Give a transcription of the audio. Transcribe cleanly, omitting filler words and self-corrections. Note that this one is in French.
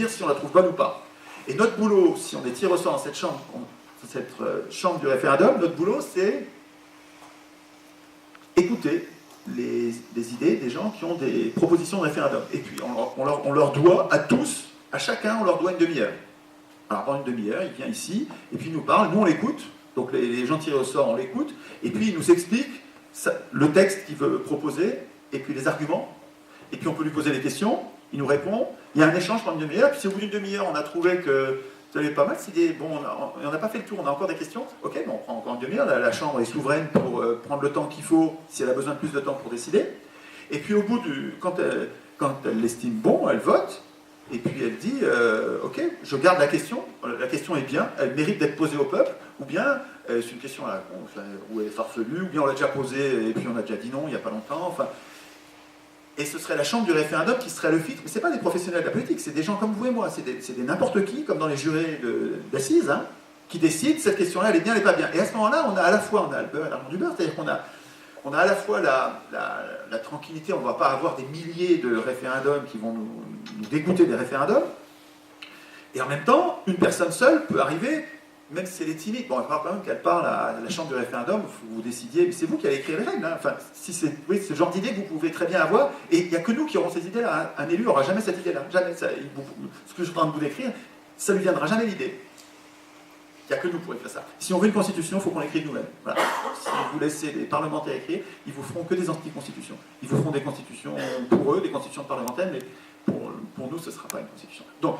dire si on la trouve bonne ou pas. Et notre boulot, si on est tiré au sort dans cette chambre du référendum, notre boulot, c'est écouter les idées des gens qui ont des propositions de référendum. Et puis on leur doit à tous, à chacun, on leur doit une demi-heure. Alors pendant une demi-heure, il vient ici, et puis il nous parle, nous on l'écoute, donc les gens tirés au sort, on l'écoute, et puis il nous explique le texte qu'il veut proposer, et puis les arguments, et puis on peut lui poser des questions, il nous répond, il y a un échange pendant une demi-heure, puis si au bout d'une demi-heure on a trouvé que vous avez pas mal d'idées, bon, on n'a pas fait le tour, on a encore des questions, ok, bon, on prend encore une demi-heure, la Chambre est souveraine pour prendre le temps qu'il faut, si elle a besoin de plus de temps pour décider, et puis au bout quand elle l'estime bon, elle vote, et puis elle dit, ok, je garde la question est bien, elle mérite d'être posée au peuple, ou bien c'est une question à la con, ou elle est farfelue, ou bien on l'a déjà posée et puis on a déjà dit non il n'y a pas longtemps, enfin. Et ce serait la chambre du référendum qui serait le filtre, mais ce n'est pas des professionnels de la politique, c'est des gens comme vous et moi, c'est des n'importe qui, comme dans les jurés d'assises, hein, qui décident cette question-là, elle est bien, elle n'est pas bien. Et à ce moment-là, on a à la fois, on a le beurre et l'argent du beurre, c'est-à-dire qu'on a à la fois la tranquillité, on ne va pas avoir des milliers de référendums qui vont nous dégoûter des référendums, et en même temps, une personne seule peut arriver, même si elle est timide, bon, elle parle quand même qu'elle parle à la chambre du référendum, vous décidiez, mais c'est vous qui allez écrire les règles, hein. Enfin, si c'est ce genre d'idée que vous pouvez très bien avoir, et il n'y a que nous qui aurons ces idées-là, un élu n'aura jamais cette idée-là, jamais, ce que je suis en train de vous décrire, ça ne lui viendra jamais l'idée. Il n'y a que nous pour écrire ça. Si on veut une constitution, il faut qu'on l'écrive nous-mêmes. Voilà. Si vous laissez les parlementaires écrire, ils vous feront que des anti-constitutions. Ils vous feront des constitutions pour eux, des constitutions de parlementaires, mais pour nous, ce ne sera pas une constitution. Donc,